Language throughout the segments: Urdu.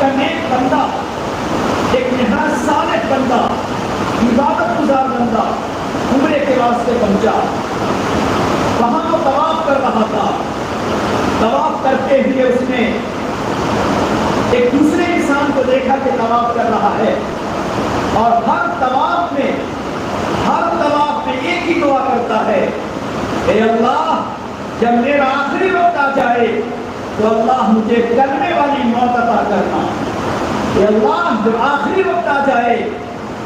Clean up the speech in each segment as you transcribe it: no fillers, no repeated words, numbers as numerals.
کا نیک بندہ، ایک نہایت صالح بندہ، عبادت گزار بندہ عمرے کے واسطے پہنچا۔ وہاں وہ طواف کر رہا تھا۔ طواف کرتے ہوئے اس نے ایک دوسرے انسان کو دیکھا کہ طواف کر رہا ہے، اور ہر طواف میں ایک ہی دعا کرتا ہے، اے اللہ جب میرا آخری وقت آ جائے تو اللہ مجھے کلمے والی موت عطا کرنا۔ اے اللہ جب آخری وقت آ جائے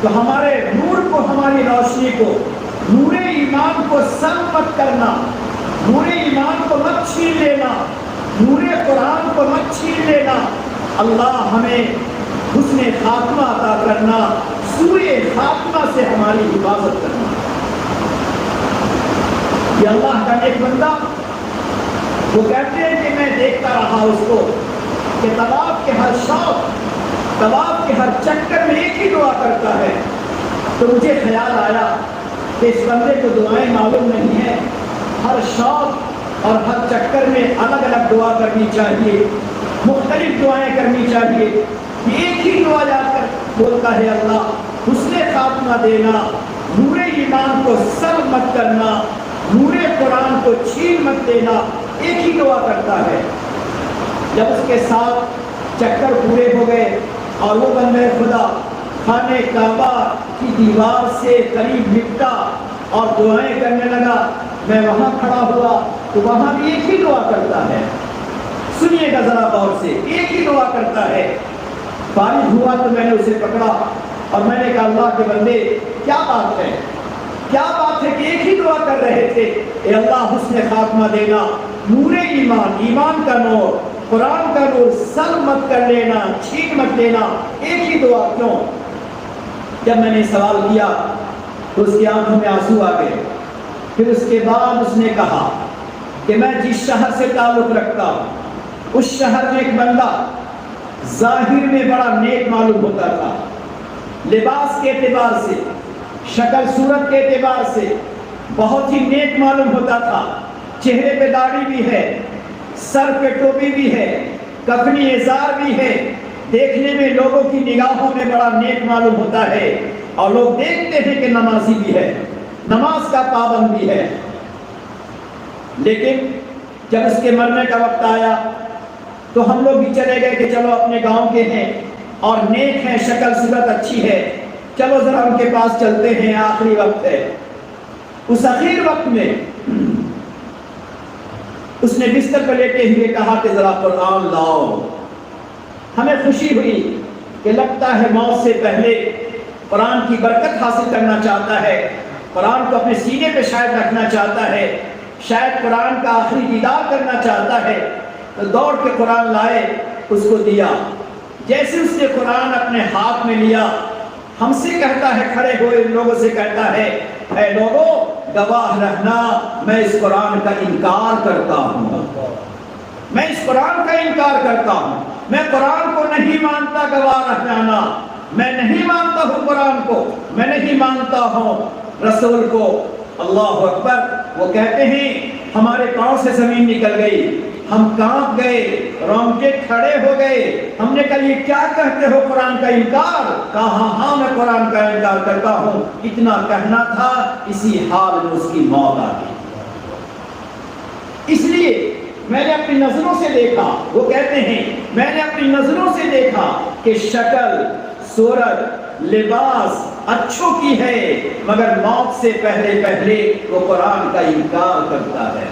تو ہمارے نور کو، ہماری روشنی کو، نور ایمان کو سلب مت کرنا، نور ایمان کو مت چھین لینا، نور قرآن کو مت چھین لینا۔ اللہ ہمیں حسن خاتمہ عطا کرنا، سوئے خاتمہ سے ہماری حفاظت کرنا۔ یہ اللہ کا ایک بندہ، وہ کہتے ہیں کہ میں دیکھتا رہا اس کو کہ طواف کے ہر شوق، طواف کے ہر چکر میں ایک ہی دعا کرتا ہے۔ تو مجھے خیال آیا کہ اس بندے کو دعائیں معلوم نہیں ہے، ہر شوق اور ہر چکر میں الگ الگ دعا کرنی چاہیے، مختلف دعائیں کرنی چاہیے۔ ایک ہی دعا جا کر بولتا ہے اللہ حسن خاتمہ دینا، نور ایمان کو سلب مت کرنا، نور قرآن کو چھین مت دینا، ایک ہی دعا کرتا ہے۔ جب اس کے ساتھ چکر پورے ہو گئے اور وہ بندہ خدا خانہ کعبہ کی دیوار سے قریب نپٹا اور دعائیں کرنے لگا، میں وہاں کھڑا ہوا تو وہاں بھی ایک ہی دعا کرتا ہے۔ سنیے گا ذرا غور سے، ایک ہی دعا کرتا ہے۔ فارغ ہوا تو میں نے اسے پکڑا اور میں نے کہا اللہ کے بندے کیا بات ہے، کیا بات ہے کہ ایک ہی دعا کر رہے تھے، اے اللہ حسن خاتمہ دینا، نور ایمان، ایمان کا نور، قرآن کا نور سلب مت کر لینا، چھین مت لینا، ایک ہی دعا کیوں؟ جب میں نے سوال کیا تو اس کی آنکھوں میں آنسو آ گئے۔ پھر اس کے بعد اس نے کہا کہ میں جس شہر سے تعلق رکھتا ہوں اس شہر میں ایک بندہ ظاہر میں بڑا نیک معلوم ہوتا تھا، لباس کے اعتبار سے، شکل صورت کے اعتبار سے بہت ہی نیک معلوم ہوتا تھا، چہرے پہ داڑھی بھی ہے، سر پہ ٹوپی بھی ہے، کفنی ازار بھی ہے، دیکھنے میں لوگوں کی نگاہوں میں بڑا نیک معلوم ہوتا ہے، اور لوگ دیکھتے ہیں کہ نمازی بھی ہے، نماز کا پابند بھی ہے۔ لیکن جب اس کے مرنے کا وقت آیا تو ہم لوگ بھی چلے گئے کہ چلو اپنے گاؤں کے ہیں اور نیک ہیں، شکل صورت اچھی ہے، چلو ذرا ان کے پاس چلتے ہیں، آخری وقت ہے۔ اس آخری وقت میں اس نے بستر پر لیٹے ہوئے کہا کہ ذرا قرآن لاؤ۔ ہمیں خوشی ہوئی کہ لگتا ہے موت سے پہلے قرآن کی برکت حاصل کرنا چاہتا ہے، قرآن کو اپنے سینے پہ شاید رکھنا چاہتا ہے، شاید قرآن کا آخری دیدار کرنا چاہتا ہے۔ تو دوڑ کے قرآن لائے، اس کو دیا۔ جیسے اس نے قرآن اپنے ہاتھ میں لیا، ہم سے کہتا ہے، کھڑے ہوئے لوگوں سے کہتا ہے، اے لوگوں گواہ رہنا میں اس قرآن کا انکار کرتا ہوں، میں اس قرآن کا انکار کرتا ہوں، میں قرآن کو نہیں مانتا، گواہ رہ جانا، میں نہیں مانتا ہوں قرآن کو، میں نہیں مانتا ہوں رسول کو۔ اللہ اکبر۔ وہ کہتے ہیں ہمارے پاؤں سے زمین نکل گئی، ہم کانپ گئے، رونگٹے کھڑے ہو گئے۔ ہم نے کہا یہ کیا کہتے ہو قرآن کا انکار؟ کہا ہاں میں قرآن کا انکار کرتا ہوں۔ اتنا کہنا تھا، اسی حال میں اس کی موت آ گئی۔ اس لیے میں نے اپنی نظروں سے دیکھا، وہ کہتے ہیں میں نے اپنی نظروں سے دیکھا کہ شکل صورت لباس اچھوں کی ہے، مگر موت سے پہلے پہلے وہ قرآن کا انکار کرتا ہے۔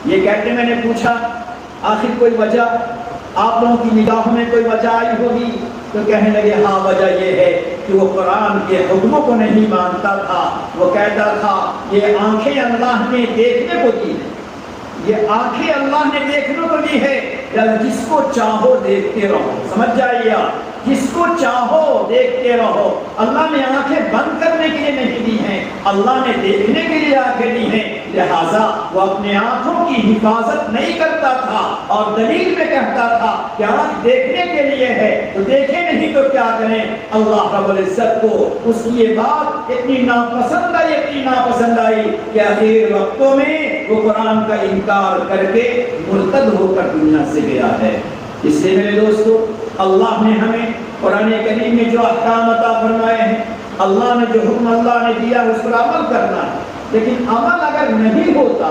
یہ کہتے میں نے پوچھا آخر کوئی وجہ، آپ لوگوں کی نگاہوں میں کوئی وجہ آئی ہوگی؟ تو کہنے لگے ہاں وجہ یہ ہے کہ وہ قرآن کے حکموں کو نہیں مانتا تھا۔ وہ کہتا تھا یہ آنکھیں اللہ نے دیکھنے کو دی ہے، یہ آنکھیں اللہ نے دیکھنے کو دی ہے، جس کو چاہو دیکھتے رہو۔ سمجھ جائیے آپ، جس کو چاہو دیکھتے رہو۔ اللہ نے آنکھیں بند کرنے کے لیے نہیں دی ہیں، اللہ نے دیکھنے کے لیے آنکھیں دی ہیں، لہٰذا وہ اپنے آنکھوں کی حفاظت نہیں کرتا تھا اور دلیل میں کہتا تھا کہ آنکھ دیکھنے کے لیے ہے تو دیکھے نہیں تو کیا کریں۔ اللہ رب العزت کو اس کی یہ بات اتنی ناپسند آئی کہ آخر وقتوں میں وہ قرآن کا انکار کر کے مرتد ہو کر دنیا سے گیا ہے۔ اس لیے میرے دوستو اللہ نے ہمیں قرآن کریم میں جو احکام عطا فرمائے ہیں، اللہ نے جو حکم اللہ نے دیا اس پر عمل کرنا ہے، لیکن عمل اگر نہیں ہوتا،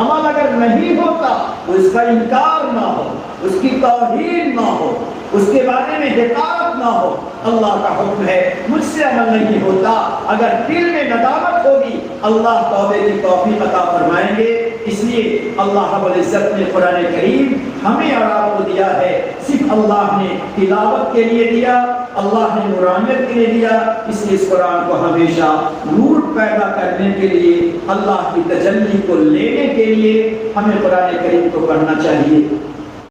عمل اگر نہیں ہوتا، اس کا انکار نہ ہو، اس کی توہین نہ ہو، اس کے بارے میں حقارت نہ ہو، اللہ کا حکم ہے مجھ سے عمل نہیں ہوتا، اگر دل میں ندامت ہوگی اللہ توبے کی توفیق عطا فرمائیں گے۔ اس لیے اللہ رب العزت نے قرآن کریم ہمیں اور آپ کو دیا ہے، صرف اللہ نے تلاوت کے لیے دیا، اللہ نے نورانیت کے لیے دیا، اس لیے اس قرآن کو ہمیشہ نور پیدا کرنے کے لیے، اللہ کی تجلی کو لینے کے لیے ہمیں قرآن کریم کو پڑھنا چاہیے۔